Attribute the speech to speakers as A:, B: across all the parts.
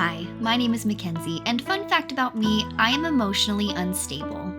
A: Hi, my name is Mackenzie, and fun fact about me, I am emotionally unstable.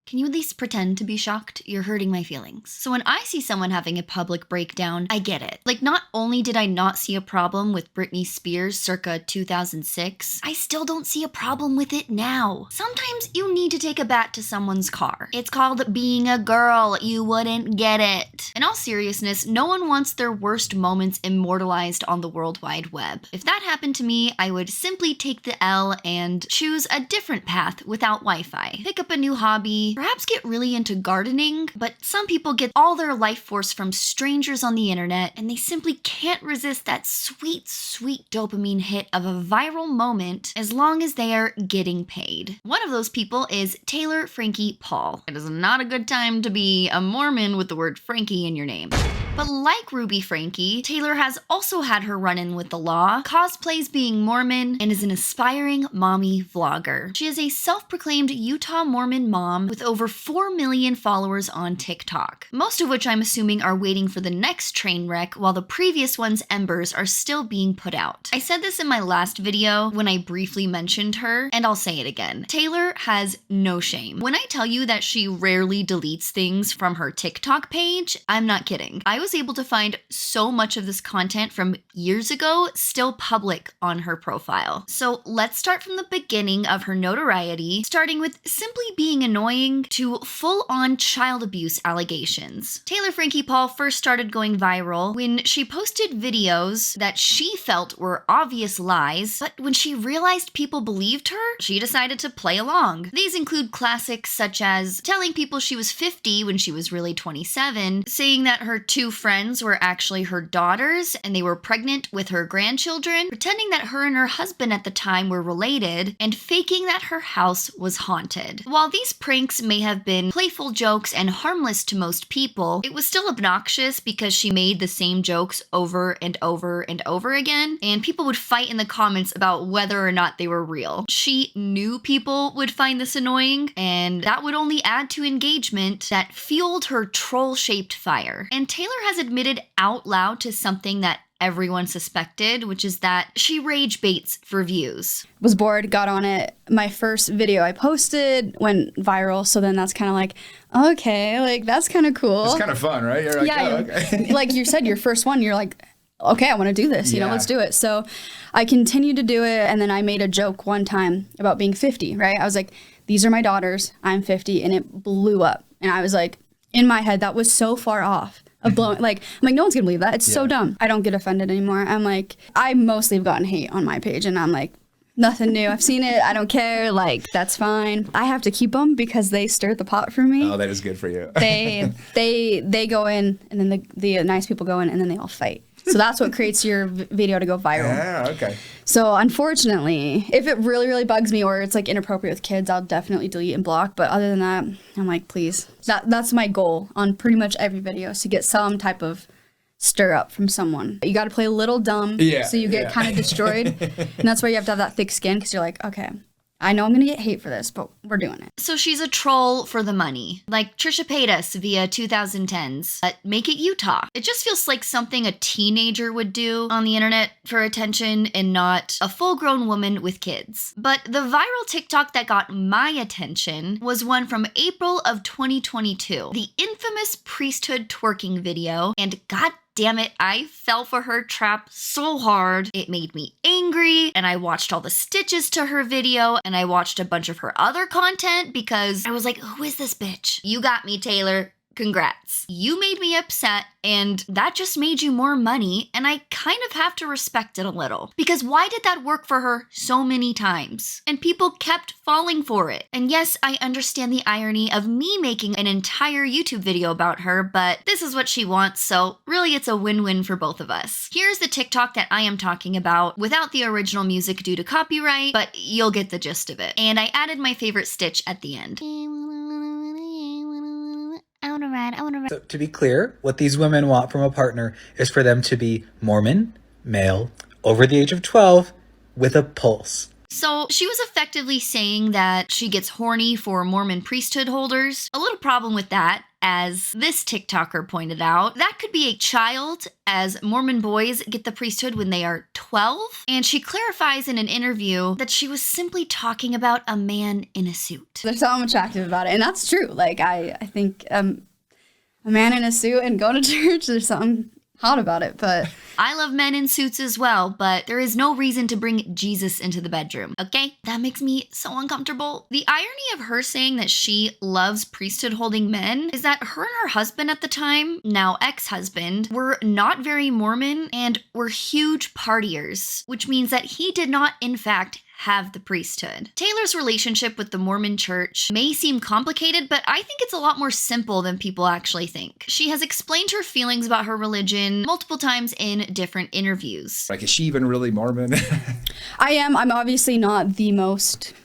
A: Can you at least pretend to be shocked? You're hurting my feelings. So when I see someone having a public breakdown, I get it. Like, not only did I not see a problem with Britney Spears circa 2006, I still don't see a problem with it now. Sometimes you need to take a bat to someone's car. It's called being a girl. You wouldn't get it. In all seriousness, no one wants their worst moments immortalized on the World Wide Web. If that happened to me, I would simply take the L and choose a different path without Wi-Fi. Pick up a new hobby, perhaps get really into gardening, but some people get all their life force from strangers on the internet and they simply can't resist that sweet, sweet dopamine hit of a viral moment as long as they are getting paid. One of those people is Taylor Frankie Paul. It is not a good time to be a Mormon with the word Frankie in your name. But like Ruby Frankie, Taylor has also had her run-in with the law, cosplays being Mormon, and is an aspiring mommy vlogger. She is a self-proclaimed Utah Mormon mom with over 4 million followers on TikTok, most of which I'm assuming are waiting for the next train wreck while the previous one's embers are still being put out. I said this in my last video when I briefly mentioned her, and I'll say it again. Taylor has no shame. When I tell you that she rarely deletes things from her TikTok page, I'm not kidding. I was able to find so much of this content from years ago still public on her profile. So let's start from the beginning of her notoriety, starting with simply being annoying to full-on child abuse allegations. Taylor Frankie Paul first started going viral when she posted videos that she felt were obvious lies, but when she realized people believed her, she decided to play along. These include classics such as telling people she was 50 when she was really 27, saying that her two friends were actually her daughters and they were pregnant with her grandchildren, pretending that her and her husband at the time were related, and faking that her house was haunted. While these pranks may have been playful jokes and harmless to most people, it was still obnoxious because she made the same jokes over and over and over again, and people would fight in the comments about whether or not they were real. She knew people would find this annoying, and that would only add to engagement that fueled her troll-shaped fire. And Taylor has admitted out loud to something that everyone suspected, which is that she rage baits for views.
B: Was bored, got on it. My first video I posted went viral, so then that's kind of like, okay, like that's kind of cool.
C: It's kind of fun, right? You're like,
B: yeah,
C: oh, okay.
B: like you said, your first one, you're like, okay, I want to do this, you know, let's do it. So I continued to do it, and then I made a joke one time about being 50, right? I was like, these are my daughters, I'm 50, and it blew up. And I was like, in my head, that was so far off. Of blowing, I'm like, no one's gonna believe that. It's so dumb. I don't get offended anymore. I'm like, I mostly have gotten hate on my page, and I'm like, nothing new. I've seen it. I don't care. Like, that's fine. I have to keep them because they stir the pot for me.
C: Oh, that is good for you.
B: they go in, and then the nice people go in, and then they all fight. So that's what creates your video to go viral.
C: Yeah, okay.
B: So unfortunately, if it really, really bugs me or it's like inappropriate with kids, I'll definitely delete and block. But other than that, I'm like, please. That's my goal on pretty much every video, is to get some type of stir up from someone. You got to play a little dumb so you get kind of destroyed. And that's why you have to have that thick skin, because you're like, okay, I know I'm going to get hate for this, but we're doing it.
A: So she's a troll for the money. Like Trisha Paytas via 2010s. Make it Utah. It just feels like something a teenager would do on the internet for attention and not a full-grown woman with kids. But the viral TikTok that got my attention was one from April of 2022. The infamous priesthood twerking video, and god damn it, I fell for her trap so hard. It made me angry, and I watched all the stitches to her video, and I watched a bunch of her other content because I was like, who is this bitch? You got me, Taylor. Congrats. You made me upset, and that just made you more money, and I kind of have to respect it a little. Because why did that work for her so many times? And people kept falling for it. And yes, I understand the irony of me making an entire YouTube video about her, but this is what she wants, so really it's a win-win for both of us. Here's the TikTok that I am talking about without the original music due to copyright, but you'll get the gist of it. And I added my favorite stitch at the end. I wanna ride.
D: So to be clear, what these women want from a partner is for them to be Mormon, male, over the age of 12, with a pulse.
A: So she was effectively saying that she gets horny for Mormon priesthood holders. A little problem with that. as this TikToker pointed out, that could be a child, as Mormon boys get the priesthood when they are 12. And she clarifies in an interview that she was simply talking about a man in a suit.
B: There's something attractive about it. And that's true. Like, I think a man in a suit and going to church, there's something hot about it. But
A: I love men in suits as well, but there is no reason to bring Jesus into the bedroom, okay? That makes me so uncomfortable. The irony of her saying that she loves priesthood-holding men is that her and her husband at the time, now ex-husband, were not very Mormon and were huge partiers, which means that he did not, in fact, have the priesthood. Taylor's relationship with the Mormon church may seem complicated, but I think it's a lot more simple than people actually think. She has explained her feelings about her religion multiple times in different interviews.
C: Like, is she even really Mormon?
B: I am. I'm obviously not the most,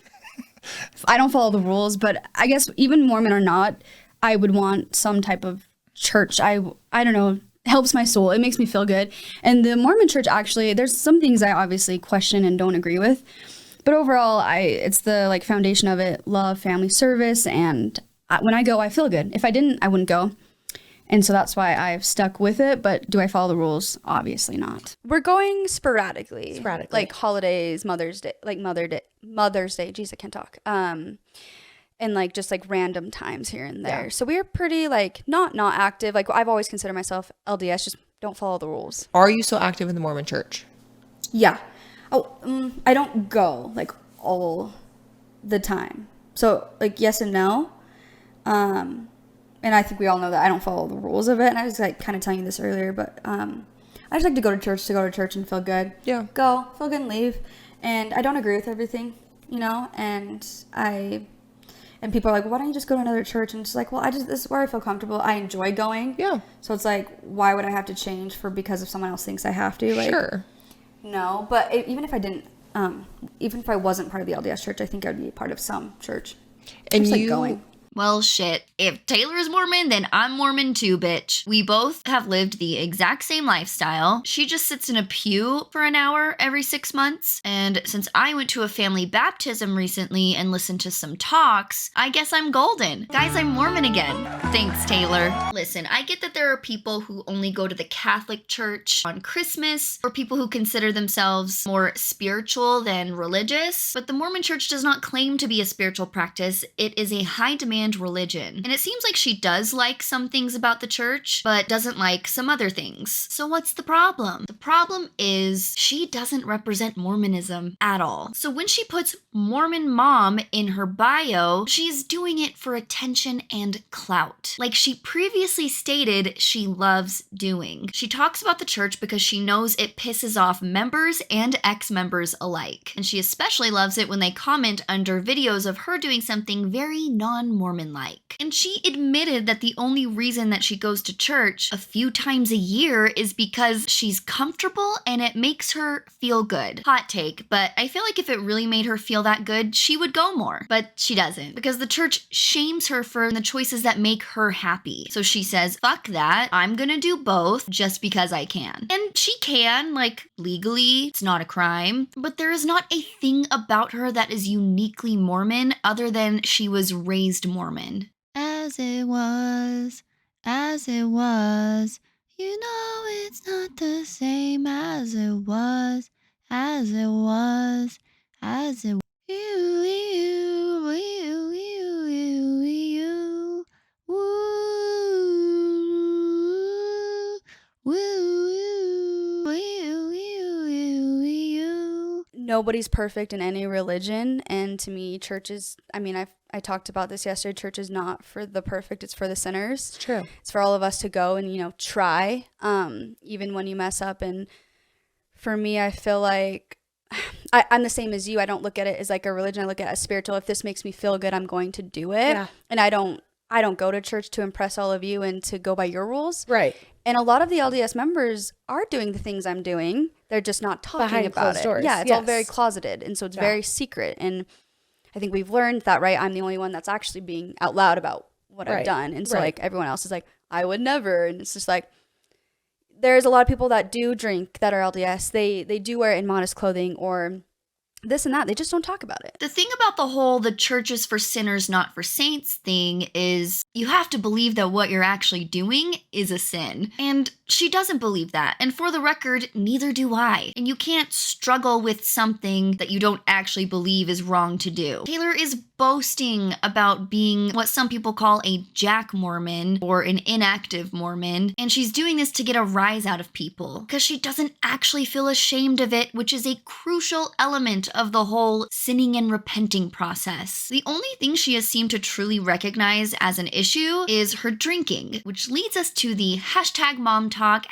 B: I don't follow the rules, but I guess even Mormon or not, I would want some type of church. I don't know, helps my soul. It makes me feel good. And the Mormon church, actually, there's some things I obviously question and don't agree with. But overall, it's the like foundation of it, love, family, service, and when I go, I feel good. If I didn't, I wouldn't go. And so that's why I've stuck with it. But do I follow the rules? Obviously not. We're going sporadically. Like holidays, Mother's Day. Jeez, I can't talk. And like just like random times here and there. Yeah. So we're pretty like not active. Like I've always considered myself LDS, just don't follow the rules.
E: Are you still active in the Mormon church?
B: Yeah. Oh, I don't go like all the time. So like yes and no. And I think we all know that I don't follow the rules of it. And I was like kind of telling you this earlier, but I just like to go to church and feel good. Yeah. Go, feel good and leave. And I don't agree with everything, you know, and people are like, why don't you just go to another church? And it's like, well, this is where I feel comfortable. I enjoy going. Yeah. So it's like, why would I have to change because if someone else thinks I have to? Like, sure. No, but even if I didn't, even if I wasn't part of the LDS church, I think I'd be part of some church.
E: And
B: just,
E: you,
B: like, going.
A: Well, shit. If Taylor's Mormon, then I'm Mormon too, bitch. We both have lived the exact same lifestyle. She just sits in a pew for an hour every 6 months. And since I went to a family baptism recently and listened to some talks, I guess I'm golden. Guys, I'm Mormon again. Thanks, Taylor. Listen, I get that there are people who only go to the Catholic Church on Christmas, or people who consider themselves more spiritual than religious, but the Mormon Church does not claim to be a spiritual practice. It is a high demand religion. And it seems like she does like some things about the church, but doesn't like some other things. So what's the problem? The problem is she doesn't represent Mormonism at all. So when she puts Mormon mom in her bio, she's doing it for attention and clout, like she previously stated she loves doing. She talks about the church because she knows it pisses off members and ex-members alike. And she especially loves it when they comment under videos of her doing something very non-Mormon like. And she admitted that the only reason that she goes to church a few times a year is because she's comfortable and it makes her feel good. Hot take, but I feel like if it really made her feel that good, she would go more. But she doesn't, because the church shames her for the choices that make her happy. So she says, fuck that, I'm gonna do both just because I can. And she can, like, legally, it's not a crime, but there is not a thing about her that is uniquely Mormon other than she was raised Mormon. As it was, you know it's not the same as it was, as it was.
B: Nobody's perfect in any religion, and to me, church is, I talked about this yesterday, church is not for the perfect, it's for the sinners.
E: It's true.
B: It's for all of us to go and, try, even when you mess up. And for me, I feel like I'm the same as you. I don't look at it as like a religion. I look at it as spiritual. If this makes me feel good, I'm going to do it. Yeah. And I don't go to church to impress all of you and to go by your rules. Right. And a lot of the LDS members are doing the things I'm doing. They're just not talking about it. Doors. Yeah, it's all very closeted. And so it's very secret. And I think we've learned that, right? I'm the only one that's actually being out loud about what I've done. And so like everyone else is like, I would never. And it's just like, there's a lot of people that do drink that are LDS. They do wear immodest clothing, or this and that. They just don't talk about it.
A: The thing about the whole the church is for sinners, not for saints thing is you have to believe that what you're actually doing is a sin. And she doesn't believe that. And for the record, neither do I. And you can't struggle with something that you don't actually believe is wrong to do. Taylor is boasting about being what some people call a Jack Mormon or an inactive Mormon. And she's doing this to get a rise out of people because she doesn't actually feel ashamed of it, which is a crucial element of the whole sinning and repenting process. The only thing she has seemed to truly recognize as an issue is her drinking, which leads us to the #MomTok,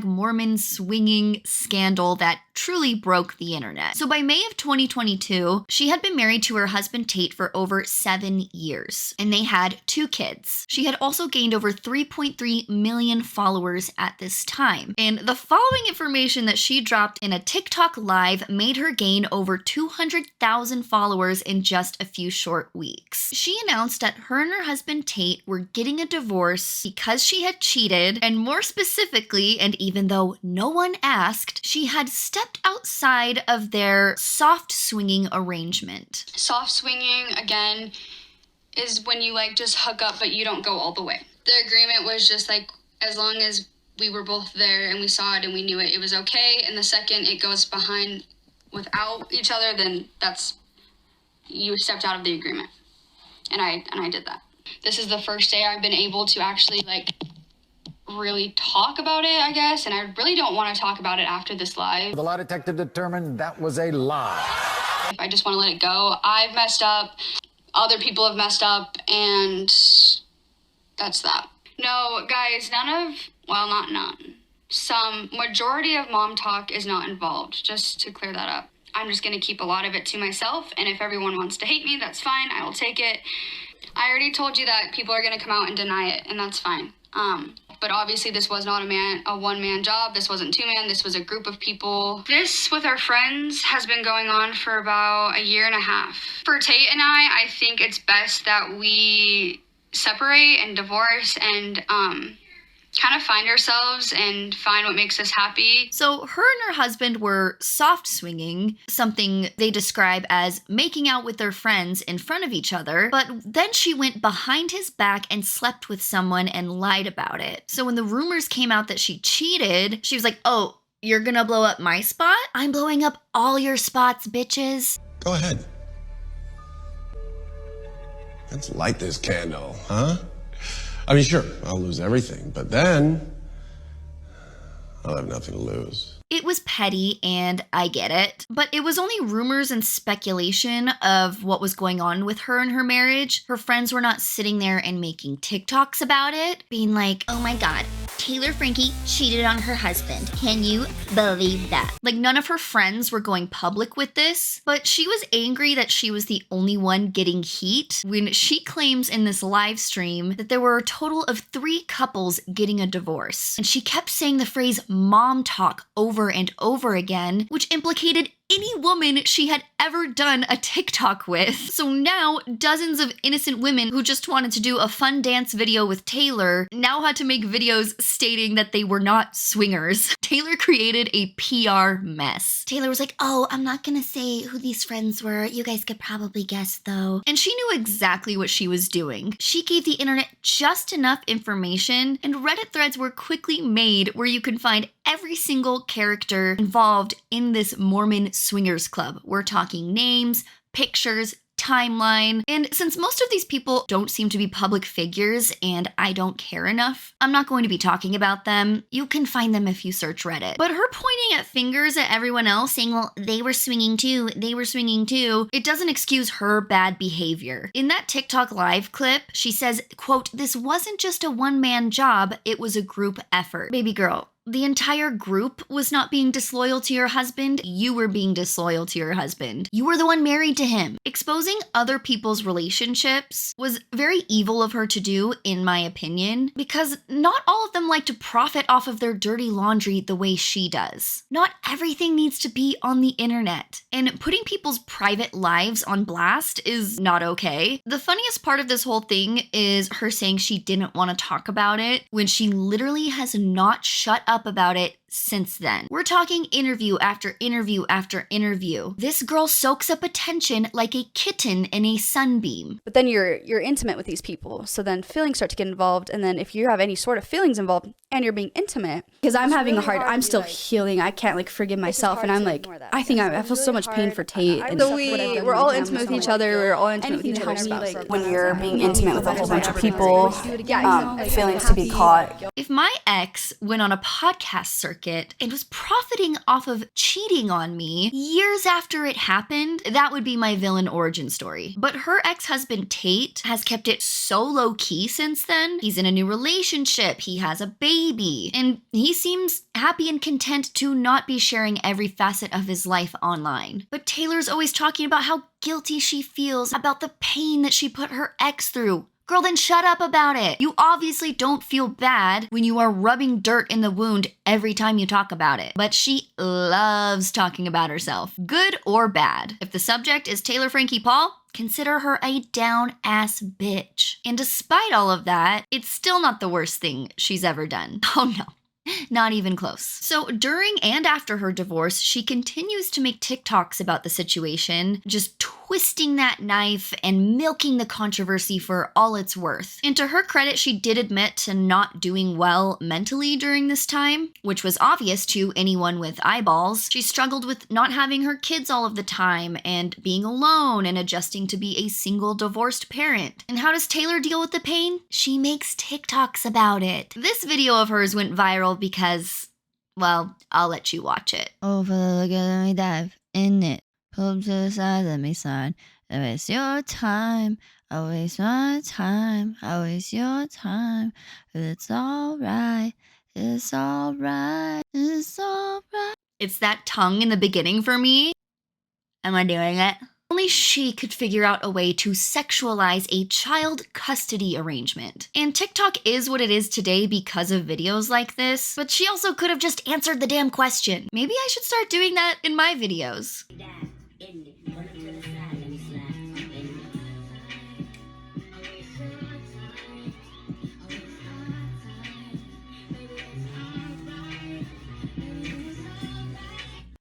A: #Mormon swinging scandal that truly broke the internet. So by May of 2022, she had been married to her husband Tate for over 7 years, and they had 2 kids. She had also gained over 3.3 million followers at this time. And the following information that she dropped in a TikTok live made her gain over 200,000 followers in just a few short weeks. She announced that her and her husband Tate were getting a divorce because she had cheated, and more specifically, and even though no one asked, she had stepped outside of their soft swinging arrangement.
B: Soft swinging, again, is when you like just hook up but you don't go all the way. The agreement was just like, as long as we were both there and we saw it and we knew it was okay. And the second it goes behind without each other, then that's, you stepped out of the agreement. And I did that. This is the first day I've been able to actually like really talk about it, I guess, and I really don't want to talk about it after this live.
C: The lie detector determined that was a lie.
B: I just want to let it go. I've messed up, other people have messed up, and that's that. No, guys, some majority of MomTok is not involved, just to clear that up. I'm just going to keep a lot of it to myself, and if everyone wants to hate me, that's fine, I will take it. I already told you that people are going to come out and deny it, and that's fine. But obviously this was not a one-man job. This wasn't 2-man. This was a group of people. This with our friends has been going on for about 1.5 years. For Tate and I think it's best that we separate and divorce and kind of find ourselves and find what makes us happy.
A: So her and her husband were soft swinging, something they describe as making out with their friends in front of each other, but then she went behind his back and slept with someone and lied about it. So when the rumors came out that she cheated, she was like, oh, you're gonna blow up my spot? I'm blowing up all your spots, bitches.
F: Go ahead. Let's light this candle, huh? I mean, sure, I'll lose everything, but then I'll have nothing to lose.
A: It was petty, and I get it, but it was only rumors and speculation of what was going on with her and her marriage. Her friends were not sitting there and making TikToks about it, being like, oh my god, Taylor Frankie cheated on her husband. Can you believe that? Like, none of her friends were going public with this, but she was angry that she was the only one getting heat when she claims in this live stream that there were a total of 3 couples getting a divorce. And she kept saying the phrase mom talk over and over again, which implicated any woman she had ever done a TikTok with. So now dozens of innocent women who just wanted to do a fun dance video with Taylor now had to make videos stating that they were not swingers. Taylor created a PR mess. Taylor was like, oh, I'm not gonna say who these friends were. You guys could probably guess though. And she knew exactly what she was doing. She gave the internet just enough information, and Reddit threads were quickly made where you could find every single character involved in this Mormon swingers club. We're talking names, pictures, timeline, and since most of these people don't seem to be public figures and I don't care enough, I'm not going to be talking about them. You can find them if you search Reddit. But her pointing at fingers at everyone else saying, well, they were swinging too, it doesn't excuse her bad behavior. In that TikTok live clip, she says, quote, this wasn't just a one-man job, it was a group effort. Baby girl, the entire group was not being disloyal to your husband. You were being disloyal to your husband. You were the one married to him. Exposing other people's relationships was very evil of her to do, in my opinion, because not all of them like to profit off of their dirty laundry the way she does. Not everything needs to be on the internet, and putting people's private lives on blast is not okay. The funniest part of this whole thing is her saying she didn't want to talk about it when she literally has not shut up about it since then. We're talking interview after interview after interview. This girl soaks up attention like a kitten in a sunbeam.
B: But then you're intimate with these people, so then feelings start to get involved, and then if you have any sort of feelings involved and you're being intimate, because I'm having
G: really
B: I'm still healing. I can't like forgive myself, and I'm like, I think I feel so much pain for Tate. And
G: So
B: we're all intimate with each other. We're all intimate with each other's spouse. When you're being intimate with a whole bunch of people, feelings to be caught.
A: If my ex went on a podcast circuit and was profiting off of cheating on me years after it happened, that would be my villain origin story. But her ex-husband Tate has kept it so low-key since then. He's in a new relationship, he has a baby, and he seems happy and content to not be sharing every facet of his life online. But Taylor's always talking about how guilty she feels about the pain that she put her ex through. Girl, then shut up about it. You obviously don't feel bad when you are rubbing dirt in the wound every time you talk about it. But she loves talking about herself, good or bad. If the subject is Taylor Frankie Paul, consider her a down-ass bitch. And despite all of that, it's still not the worst thing she's ever done. Oh no. Not even close. So during and after her divorce, she continues to make TikToks about the situation, just twisting that knife and milking the controversy for all it's worth. And to her credit, she did admit to not doing well mentally during this time, which was obvious to anyone with eyeballs. She struggled with not having her kids all of the time and being alone and adjusting to be a single divorced parent. And how does Taylor deal with the pain? She makes TikToks about it. This video of hers went viral because, well, I'll let you watch it.
H: Overlook it, let me dive in it. Pull up to the side, let me slide. I waste your time. I waste my time. I waste your time. But it's alright. It's alright. It's alright.
A: It's that tongue in the beginning for me. Am I doing it? Only she could figure out a way to sexualize a child custody arrangement. And TikTok is what it is today because of videos like this, but she also could have just answered the damn question. Maybe I should start doing that in my videos.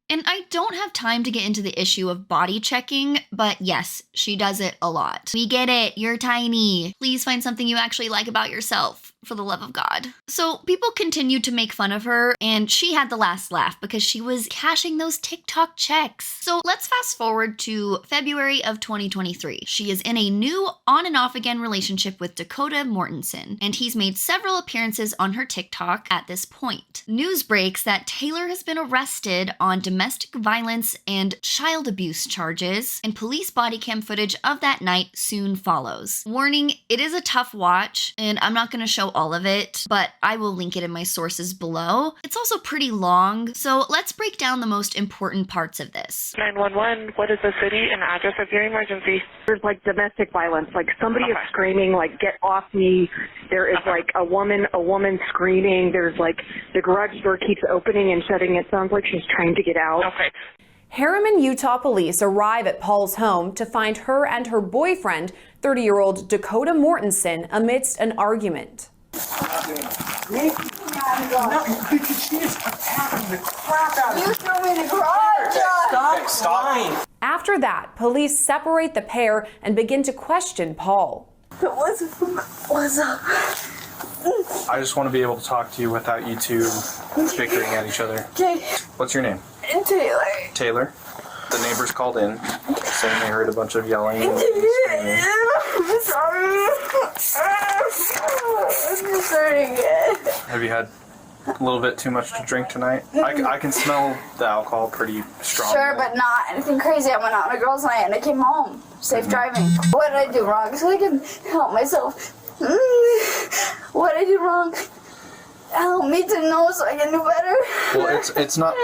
A: And I don't have time to get into the issue of body checking, but yes, she does it a lot. We get it, you're tiny. Please find something you actually like about yourself, for the love of God. So people continued to make fun of her, and she had the last laugh because she was cashing those TikTok checks. So let's fast forward to February of 2023. She is in a new on and off again relationship with Dakota Mortensen, and he's made several appearances on her TikTok at this point. News breaks that Taylor has been arrested on domestic violence and child abuse charges, and police body cam footage of that night soon follows. Warning, it is a tough watch, and I'm not going to show all of it, but I will link it in my sources below. It's also pretty long, so let's break down the most important parts of this.
I: 911, what is the city and address of your emergency?
J: There's like domestic violence, like somebody is screaming, like, get off me. There is like a woman screaming. There's like the garage door keeps opening and shutting. It sounds like she's trying to get out.
I: Okay.
K: Harriman, Utah police arrive at Paul's home to find her and her boyfriend, 30-year-old Dakota Mortensen, amidst an argument.
L: No, because she is attacking the crap out of me. You threw me in the garage. Stop.
K: After that, police separate the pair and begin to question Paul.
L: What's up? I just want to be able to talk to you without you two bickering at each other. Okay. What's your name?
J: Taylor.
L: Taylor. The neighbors called in saying they heard a bunch of yelling and screaming.
J: I'm sorry. I'm just starting it.
L: Have you had a little bit too much to drink tonight? I can smell the alcohol pretty strong.
J: Sure, but not anything crazy. I went out on a girls' night and I came home. Safe driving. What did I do wrong? So I can help myself. What did I do wrong? Help me to know so I can do better.
L: Well, it's not.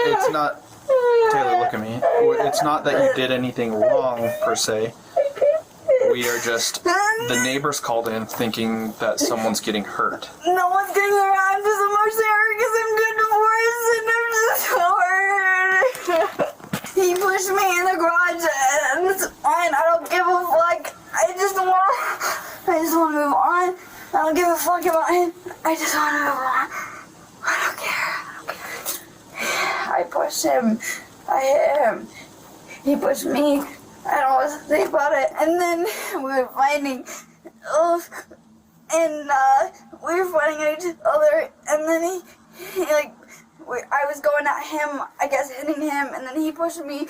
L: Taylor, look at me. It's not that you did anything wrong per se. We are just, the neighbors called in thinking that someone's getting hurt.
J: No one's getting hurt. I'm just emotionally hurt because I'm good divorced and I'm just so hurt. He pushed me in the garage and it's fine. I don't give a fuck. I just want to move on. I don't give a fuck about him. I just want to move on. I don't care. pushed him. I hit him. He pushed me. I don't know what to say about it. And then we were fighting. And we were fighting at each other. And then I was going at him, I guess hitting him. And then he pushed me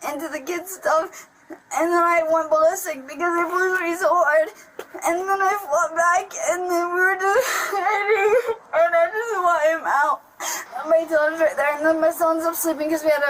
J: into the kid stuff. And then I went ballistic because he pushed me so hard. And then I fought back, and then we were just fighting, and I just want him out. My daughter's right there, and then my son's up sleeping because we had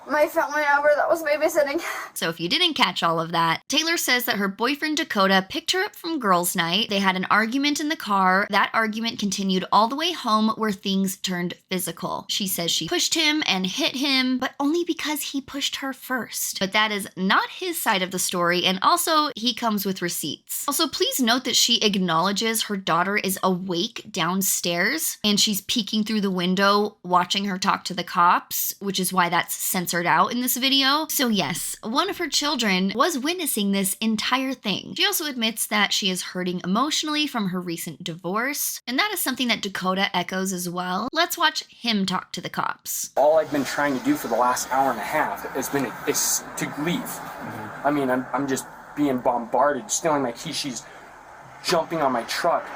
J: my family member that was babysitting.
A: So if you didn't catch all of that, Taylor says that her boyfriend Dakota picked her up from girls' night. They had an argument in the car. That argument continued all the way home where things turned physical. She says she pushed him and hit him, but only because he pushed her first. But that is not his side of the story, and also he comes with receipts. Also, please note that she acknowledges her daughter is awake downstairs and she's peeking through the window watching her talk to the cops, which is why that's censored out in this video. So yes, one of her children was witnessing this entire thing. She also admits that she is hurting emotionally from her recent divorce, and that is something that Dakota echoes as well. Let's watch him talk to the cops.
G: All I've been trying to do for the last hour and a half is to leave. I mean, I'm just being bombarded, stealing my keys. She's jumping on my truck,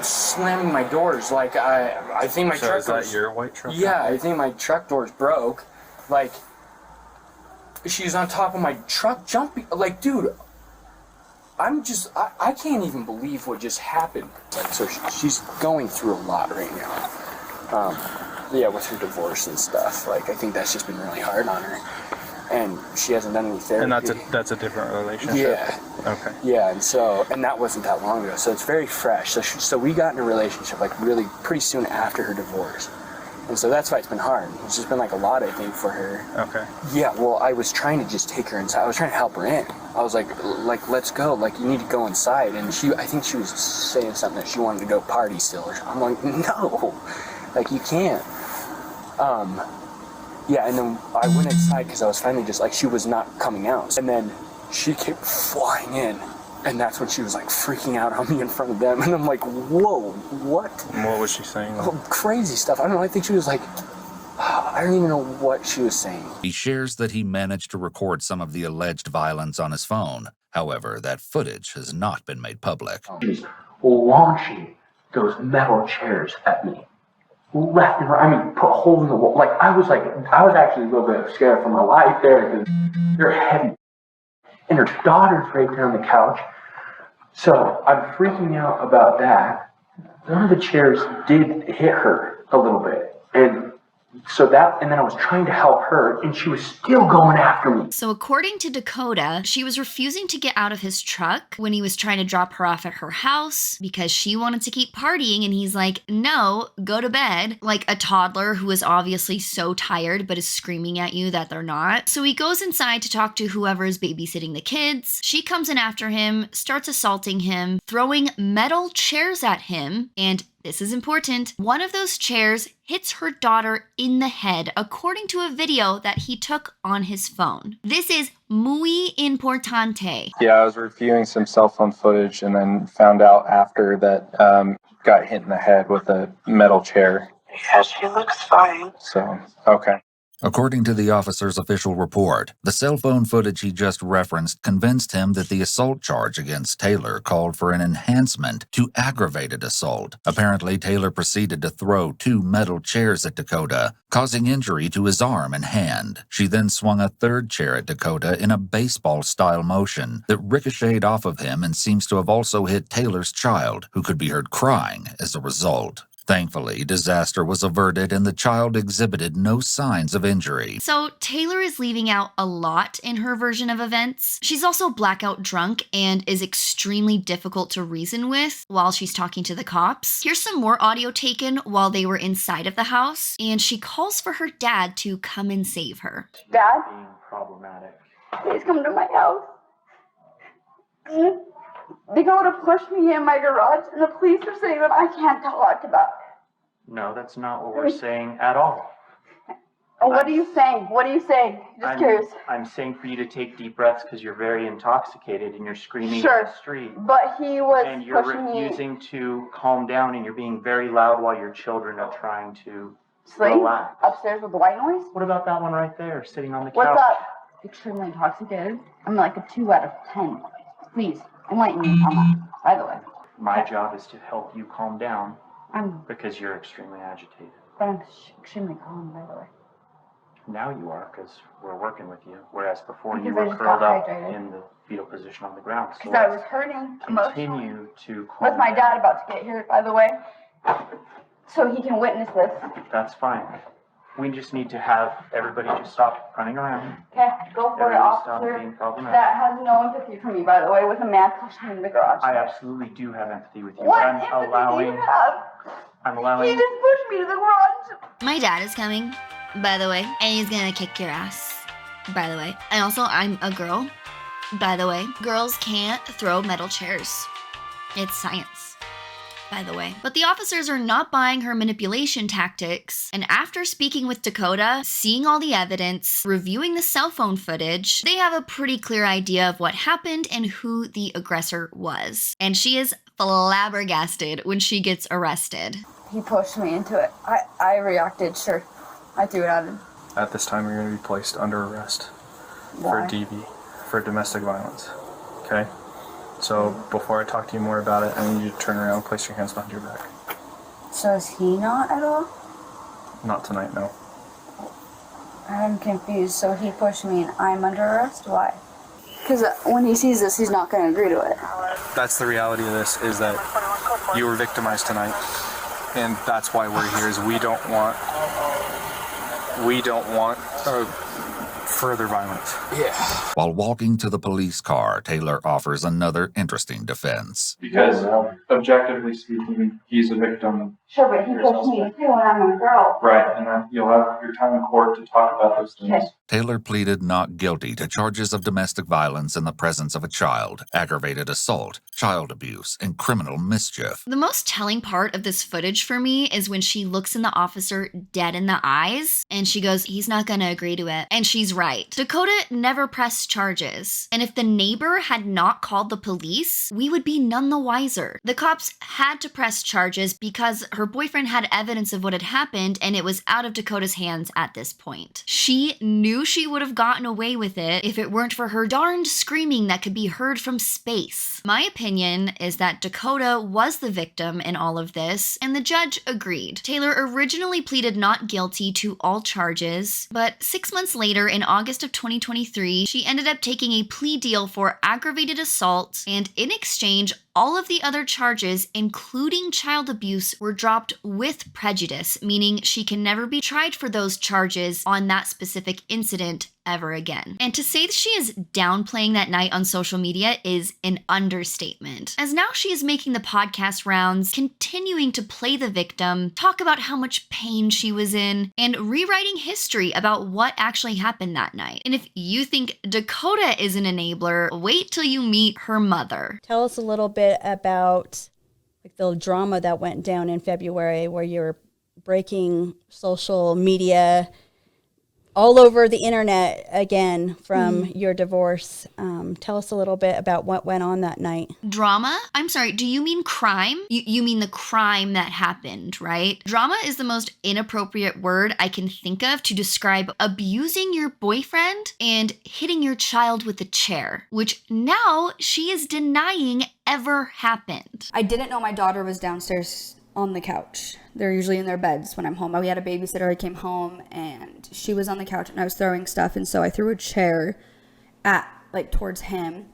G: slamming my doors. Like I think my truck.
L: Is that your white truck?
G: Yeah, I think my truck doors broke. Like, she's on top of my truck jumping. Like, dude, I can't even believe what just happened. Like, so she's going through a lot right now. Yeah, with her divorce and stuff. Like, I think that's just been really hard on her. And she hasn't done any therapy.
L: And that's a different relationship?
G: Yeah.
L: Okay.
G: Yeah, and that wasn't that long ago. So it's very fresh. So we got in a relationship, like, really pretty soon after her divorce. And so that's why it's been hard. It's just been like a lot, I think, for her.
L: Okay.
G: Yeah, well, I was trying to just take her inside. I was trying to help her in. I was like, let's go. Like, you need to go inside. And I think she was saying something that she wanted to go party still. I'm like, no, like, you can't. Yeah, and then I went inside because I was finally just like, she was not coming out. And then she came flying in. And that's when she was like freaking out on me in front of them. And I'm like, whoa, what?
L: What was she saying?
G: Oh, crazy stuff. I don't know. I think she was like, I don't even know what she was saying.
M: He shares that he managed to record some of the alleged violence on his phone. However, that footage has not been made public.
N: She was launching those metal chairs at me. Left and right. I mean, put holes in the wall. I was actually a little bit scared for my life there because they're heavy. And her daughter's right there on the couch. So I'm freaking out about that. One of the chairs did hit her a little bit. And then I was trying to help her, and she was still going after me.
A: So according to Dakota, she was refusing to get out of his truck when he was trying to drop her off at her house because she wanted to keep partying, and he's like, no, go to bed. Like a toddler who is obviously so tired but is screaming at you that they're not. So he goes inside to talk to whoever is babysitting the kids. She comes in after him, starts assaulting him, throwing metal chairs at him, and this is important. One of those chairs hits her daughter in the head, according to a video that he took on his phone. This is muy importante.
L: Yeah, I was reviewing some cell phone footage and then found out after that got hit in the head with a metal chair.
I: Yeah, she looks fine.
L: So, okay.
M: According to the officer's official report, the cell phone footage he just referenced convinced him that the assault charge against Taylor called for an enhancement to aggravated assault. Apparently, Taylor proceeded to throw 2 metal chairs at Dakota, causing injury to his arm and hand. She then swung a 3rd chair at Dakota in a baseball-style motion that ricocheted off of him and seems to have also hit Taylor's child, who could be heard crying as a result. Thankfully, disaster was averted and the child exhibited no signs of injury.
A: So Taylor is leaving out a lot in her version of events. She's also blackout drunk and is extremely difficult to reason with while she's talking to the cops. Here's some more audio taken while they were inside of the house, and she calls for her dad to come and save her.
J: Dad?
N: Being problematic.
J: Please come to my house. They go to push me in my garage, and the police are saying that I can't talk about it.
N: No, that's not what we're saying at all.
J: Oh, what are you saying? What are you saying? Just curious.
N: I'm saying for you to take deep breaths because you're very intoxicated and you're screaming
J: Sure,
N: in the street.
J: but he was
N: And you're
J: pushing me.
N: refusing to calm down and you're being very loud while your children are trying to
J: Sleep?
O: Relax.
J: Upstairs with the white noise?
O: What about that one right there, sitting on the couch?
J: What's up? Extremely intoxicated. I'm like a 2 out of 10. Please, enlighten me on that, by the way.
O: My job is to help you calm down
J: I'm,
O: because you're extremely agitated.
J: but I'm extremely calm, by the way.
O: Now you are, because we're working with you, whereas before
J: Because
O: you
J: I
O: were
J: just
O: curled
J: got
O: up
J: hydrated.
O: in the fetal position on the ground. So
J: Because I was hurting emotionally.
O: continue to calm
J: With my
O: down.
J: dad about to get here, by the way. So he can witness this.
O: That's fine. We just need to have everybody just stop running around.
J: Okay, go for it,
O: Everybody stop
J: officer.
O: being problematic.
J: That has no empathy for me, by the way, with a man pushing me in the garage.
O: I absolutely do have empathy with you.
J: What
O: but I'm
J: empathy
O: allowing.
J: do you have?
O: I'm allowing.
J: He just pushed me to the garage.
A: My dad is coming, by the way, and he's gonna kick your ass, by the way. And also, I'm a girl, by the way. Girls can't throw metal chairs. It's science, by the way. But the officers are not buying her manipulation tactics, and after speaking with Dakota, seeing all the evidence, reviewing the cell phone footage, they have a pretty clear idea of what happened and who the aggressor was. And she is flabbergasted when she gets arrested.
J: He pushed me into it. I reacted, sure. I threw it at him.
L: At this time, you're going to be placed under arrest
J: Why?
L: for DV, for domestic violence. Okay? So before I talk to you more about it, I need you to turn around and place your hands behind your back.
J: So is he not at all?
L: Not tonight, no.
J: I'm confused. So he pushed me and I'm under arrest? Why? Because when he sees this, he's not going to agree to it.
L: That's the reality of this, is that you were victimized tonight. And that's why we're here, is we don't want further violence.
M: Yeah. While walking to the police car, Taylor offers another interesting defense.
L: Because objectively speaking, he's a victim.
J: Sure, but he pushed me too when I'm a girl.
L: Right, and then you'll have your time in court to talk about those things.
J: Okay.
M: Taylor pleaded not guilty to charges of domestic violence in the presence of a child, aggravated assault, child abuse, and criminal mischief.
A: The most telling part of this footage for me is when she looks in the officer dead in the eyes and she goes, he's not gonna agree to it. And she's right. Dakota never pressed charges. And if the neighbor had not called the police, we would be none the wiser. The cops had to press charges because her boyfriend had evidence of what had happened and it was out of Dakota's hands at this point. She knew she would have gotten away with it if it weren't for her darned screaming that could be heard from space. My opinion is that Dakota was the victim in all of this, and the judge agreed. Taylor originally pleaded not guilty to all charges, but 6 months later, in August of 2023, she ended up taking a plea deal for aggravated assault, and in exchange, all of the other charges, including child abuse, were dropped with prejudice, meaning she can never be tried for those charges on that specific incident ever again. And to say that she is downplaying that night on social media is an understatement, as now she is making the podcast rounds, continuing to play the victim, talk about how much pain she was in, and rewriting history about what actually happened that night. And if you think Dakota is an enabler, wait till you meet her mother.
P: Tell us a little bit about like the drama that went down in February, where you're breaking social media all over the internet again from your divorce. Tell us a little bit about what went on that night.
A: Drama? I'm sorry, do you mean crime? You mean the crime that happened, right? Drama is the most inappropriate word I can think of to describe abusing your boyfriend and hitting your child with a chair, which now she is denying ever happened.
B: I didn't know my daughter was downstairs on the couch. They're usually in their beds when I'm home. We had a babysitter. I came home and she was on the couch and I was throwing stuff. And so I threw a chair towards him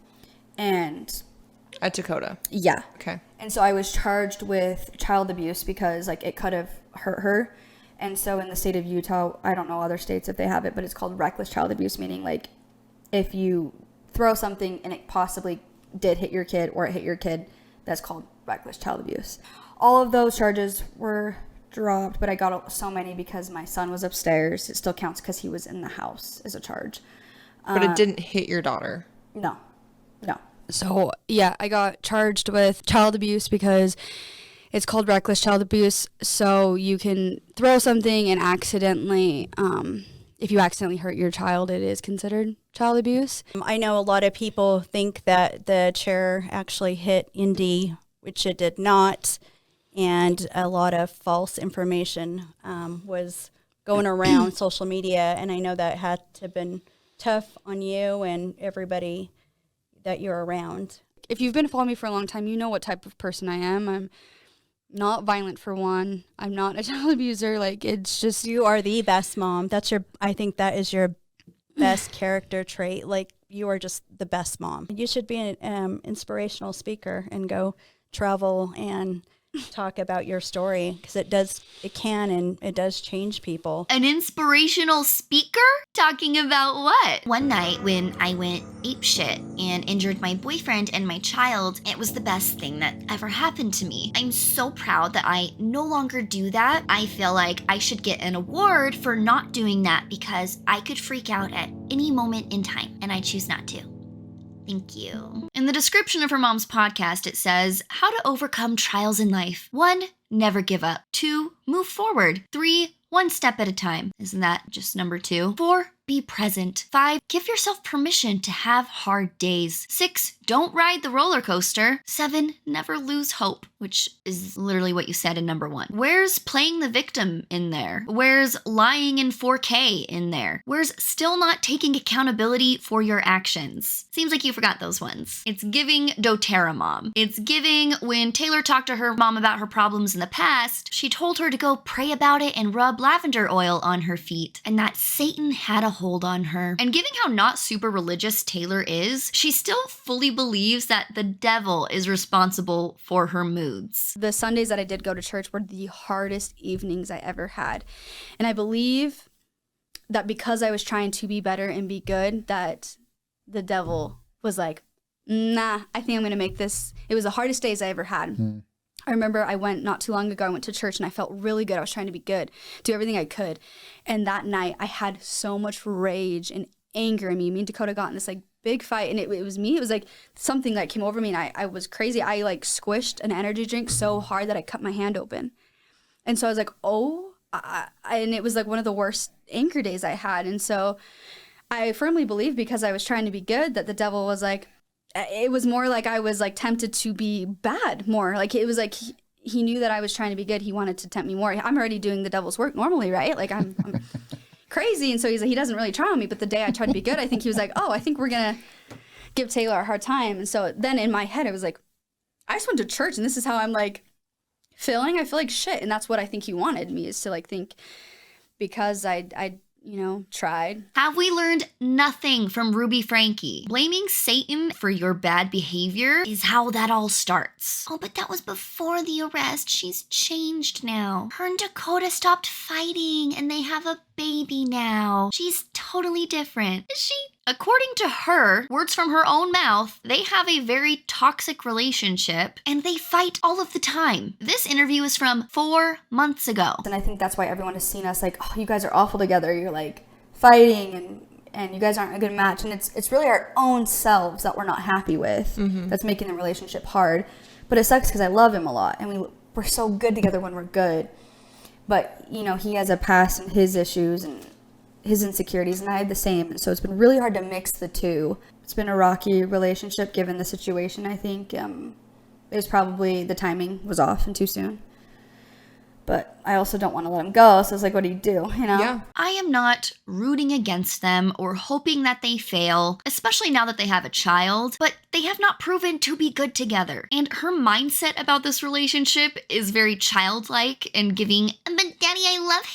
B: and...
E: At Dakota?
B: Yeah.
E: Okay.
B: And so I was charged with child abuse because it could have hurt her. And so in the state of Utah, I don't know other states if they have it, but it's called reckless child abuse, meaning if you throw something and it possibly did hit your kid or it hit your kid, that's called reckless child abuse. All of those charges were dropped, but I got so many because my son was upstairs. It still counts because he was in the house as a charge.
E: But it didn't hit your daughter?
B: No. So, yeah, I got charged with child abuse because it's called reckless child abuse. So you can throw something and accidentally, if you accidentally hurt your child, it is considered child abuse.
P: I know a lot of people think that the chair actually hit Indy, which it did not. and a lot of false information was going around social media, and I know that had to have been tough on you and everybody that you're around.
B: If you've been following me for a long time, you know what type of person I am. I'm not violent, for one. I'm not a child abuser. Like, it's just...
P: You are the best mom. I think that is your best character trait. Like, you are just the best mom. You should be an inspirational speaker and go travel and talk about your story, because it can and it does change people.
A: An inspirational speaker? Talking about what? One night when I went apeshit and injured my boyfriend and my child, it was the best thing that ever happened to me. I'm so proud that I no longer do that. I feel like I should get an award for not doing that, because I could freak out at any moment in time, and I choose not to. Thank you. In the description of her mom's podcast, it says, how to overcome trials in life. 1, never give up. 2, move forward. 3, one step at a time. Isn't that just number 2? 4, be present. 5, give yourself permission to have hard days. 6, don't ride the roller coaster. 7, never lose hope, which is literally what you said in number 1. Where's playing the victim in there? Where's lying in 4K in there? Where's still not taking accountability for your actions? Seems like you forgot those ones. It's giving doTERRA mom. It's giving when Taylor talked to her mom about her problems in the past, she told her to go pray about it and rub lavender oil on her feet, and that Satan had a hold on her. And given how not super religious Taylor is, she still fully believes that the devil is responsible for her moods.
B: The Sundays that I did go to church were the hardest evenings I ever had. And I believe that because I was trying to be better and be good, that the devil was like, nah, I think I'm going to make this. It was the hardest days I ever had. I remember I went not too long ago, I went to church and I felt really good. I was trying to be good, do everything I could. And that night I had so much rage and anger in me. Me and Dakota got in this like big fight, and it was me. It was like something that came over me, and I was crazy. I like squished an energy drink so hard that I cut my hand open. And so I was like, and it was like one of the worst anger days I had. And so I firmly believe, because I was trying to be good, that the devil was like, it was more like I was like tempted to be bad more. Like it was like he knew that I was trying to be good. He wanted to tempt me more. I'm already doing the devil's work normally, right? Like I'm crazy. And so he's like, he doesn't really try on me. But the day I tried to be good, I think he was like, oh, I think we're going to give Taylor a hard time. And so then in my head, it was like, I just went to church and this is how I'm like feeling. I feel like shit. And that's what I think he wanted me, is to like think, because I tried.
A: Have we learned nothing from Ruby Frankie? Blaming Satan for your bad behavior is how that all starts. Oh, but that was before the arrest. She's changed now. Her and Dakota stopped fighting and they have a baby now. She's totally different. Is she? According to her, words from her own mouth, they have a very toxic relationship and they fight all of the time. This interview is from 4 months ago.
B: And I think that's why everyone has seen us like, oh, you guys are awful together. You're like fighting and you guys aren't a good match. And it's really our own selves that we're not happy with that's making the relationship hard. But it sucks because I love him a lot and we're so good together when we're good. But, he has a past and his issues and his insecurities, and I had the same. So it's been really hard to mix the two. It's been a rocky relationship given the situation, I think. It was probably the timing was off and too soon. But I also don't want to let him go. So it's like, what do you do?
A: Yeah. I am not rooting against them or hoping that they fail, especially now that they have a child, but they have not proven to be good together. And her mindset about this relationship is very childlike and giving, but daddy, I love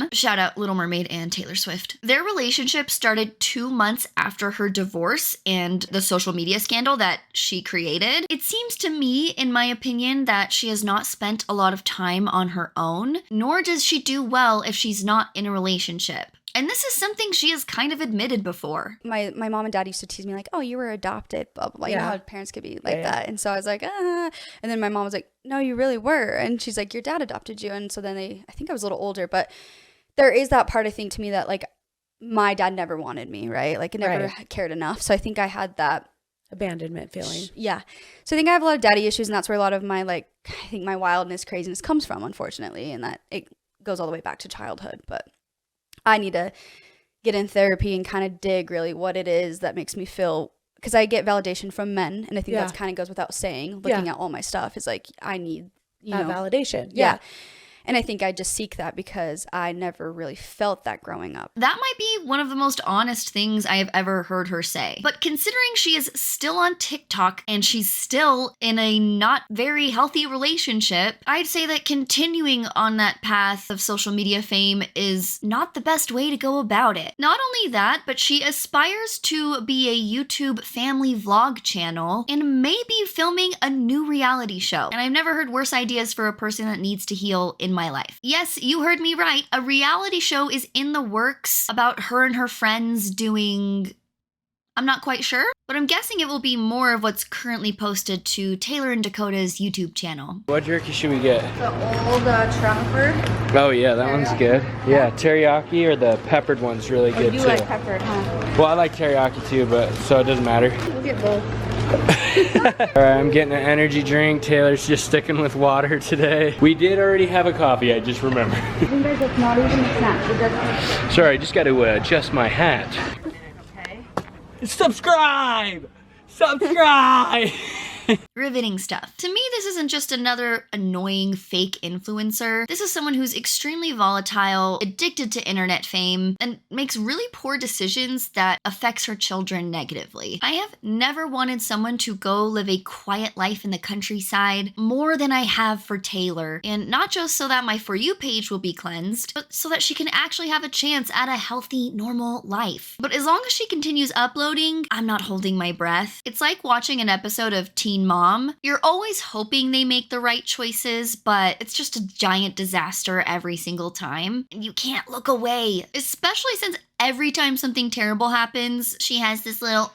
A: him. Shout out Little Mermaid and Taylor Swift. Their relationship started 2 months after her divorce and the social media scandal that she created. It seems to me, in my opinion, that she has not spent a lot of time on her own, nor does she do well if she's not in a relationship. And this is something she has kind of admitted before.
B: My mom and dad used to tease me like, oh, you were adopted, blah, blah, blah. You know how parents could be like that. And so I was like, ah. And then my mom was like, no, you really were. And she's like, your dad adopted you. And so then I think I was a little older, but there is that part, I think, to me that like my dad never wanted me, right? Like I never cared enough. So I think I had that
K: abandonment feeling.
B: Yeah. So I think I have a lot of daddy issues, and that's where a lot of my I think my wildness, craziness comes from, unfortunately, and that it goes all the way back to childhood. But I need to get in therapy and kind of dig really what it is that makes me feel, because I get validation from men, and I think that's kind of goes without saying, looking at all my stuff is like, I need that
K: validation.
B: Yeah. And I think I just seek that because I never really felt that growing up.
A: That might be one of the most honest things I have ever heard her say. But considering she is still on TikTok and she's still in a not very healthy relationship, I'd say that continuing on that path of social media fame is not the best way to go about it. Not only that, but she aspires to be a YouTube family vlog channel and maybe filming a new reality show. And I've never heard worse ideas for a person that needs to heal in my life. Yes, you heard me right. A reality show is in the works about her and her friends doing... I'm not quite sure, but I'm guessing it will be more of what's currently posted to Taylor and Dakota's YouTube channel.
Q: What jerky should we get?
B: The old Trapper.
Q: Oh yeah, that one's good. Yeah, teriyaki or the peppered one's really good too.
B: You like peppered, huh?
Q: Well, I like teriyaki too, but so it doesn't matter.
B: We'll get both.
Q: Alright, I'm getting an energy drink. Taylor's just sticking with water today. We did already have a coffee, I just remembered.
B: I think there's like not even a snack.
Q: Sorry, I just got to adjust my hat. Subscribe! Subscribe!
A: Riveting stuff. To me, this isn't just another annoying fake influencer. This is someone who's extremely volatile, addicted to internet fame, and makes really poor decisions that affects her children negatively. I have never wanted someone to go live a quiet life in the countryside more than I have for Taylor. And not just so that my For You page will be cleansed, but so that she can actually have a chance at a healthy, normal life. But as long as she continues uploading, I'm not holding my breath. It's like watching an episode of Teen Mom. You're always hoping they make the right choices, but it's just a giant disaster every single time. And you can't look away, especially since every time something terrible happens, she has this little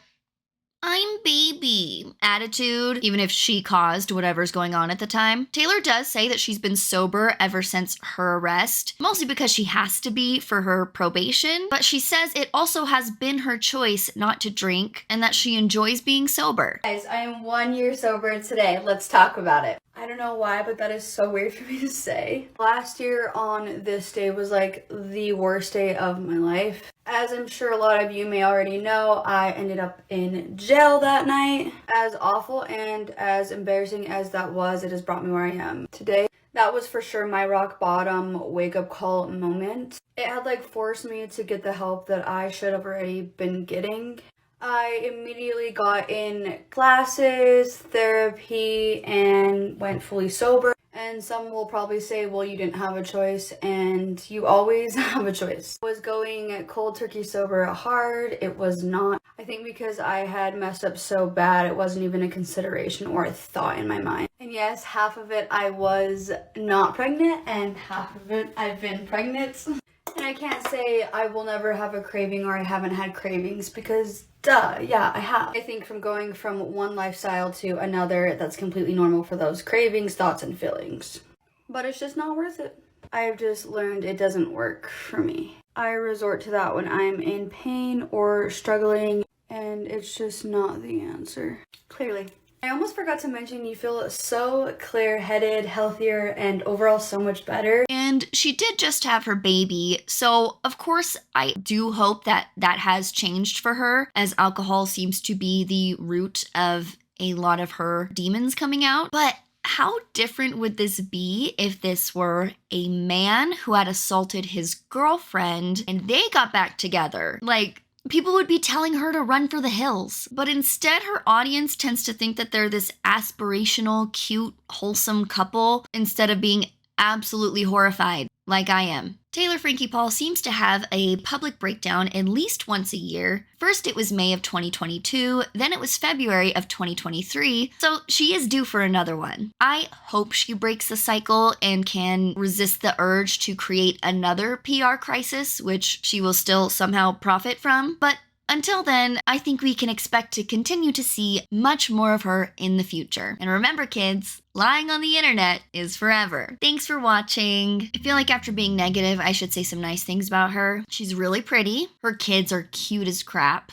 A: "I'm baby" attitude, even if she caused whatever's going on at the time. Taylor does say that she's been sober ever since her arrest, mostly because she has to be for her probation, but she says it also has been her choice not to drink and that she enjoys being sober.
B: Guys, I am 1 year sober today. Let's talk about it. I don't know why, but that is so weird for me to say. Last year on this day was like the worst day of my life. As I'm sure a lot of you may already know, I ended up in jail that night. As awful and as embarrassing as that was, it has brought me where I am today. That was for sure my rock bottom wake up call moment. It had like forced me to get the help that I should have already been getting. I immediately got in classes, therapy, and went fully sober. And some will probably say, well, you didn't have a choice, and you always have a choice. I was going cold turkey sober hard. It was not. I think because I had messed up so bad, it wasn't even a consideration or a thought in my mind. And yes, half of it I was not pregnant, and half of it I've been pregnant. And I can't say I will never have a craving or I haven't had cravings because duh, yeah, I have. I think from going from one lifestyle to another, that's completely normal for those cravings, thoughts, and feelings. But it's just not worth it. I've just learned it doesn't work for me. I resort to that when I'm in pain or struggling, and it's just not the answer. Clearly. I almost forgot to mention you feel so clear-headed, healthier, and overall so much better.
A: And she did just have her baby, so of course I do hope that that has changed for her, as alcohol seems to be the root of a lot of her demons coming out. But how different would this be if this were a man who had assaulted his girlfriend and they got back together? Like, people would be telling her to run for the hills. But instead, her audience tends to think that they're this aspirational, cute, wholesome couple instead of being absolutely horrified, like I am. Taylor Frankie Paul seems to have a public breakdown at least once a year. First it was May of 2022, then it was February of 2023, so she is due for another one. I hope she breaks the cycle and can resist the urge to create another PR crisis, which she will still somehow profit from. But until then, I think we can expect to continue to see much more of her in the future. And remember, kids, lying on the internet is forever. Thanks for watching. I feel like after being negative, I should say some nice things about her. She's really pretty. Her kids are cute as crap.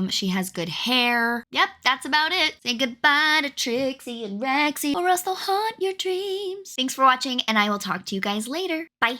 A: She has good hair. Yep, that's about it. Say goodbye to Trixie and Rexy, or else they'll haunt your dreams. Thanks for watching, and I will talk to you guys later. Bye.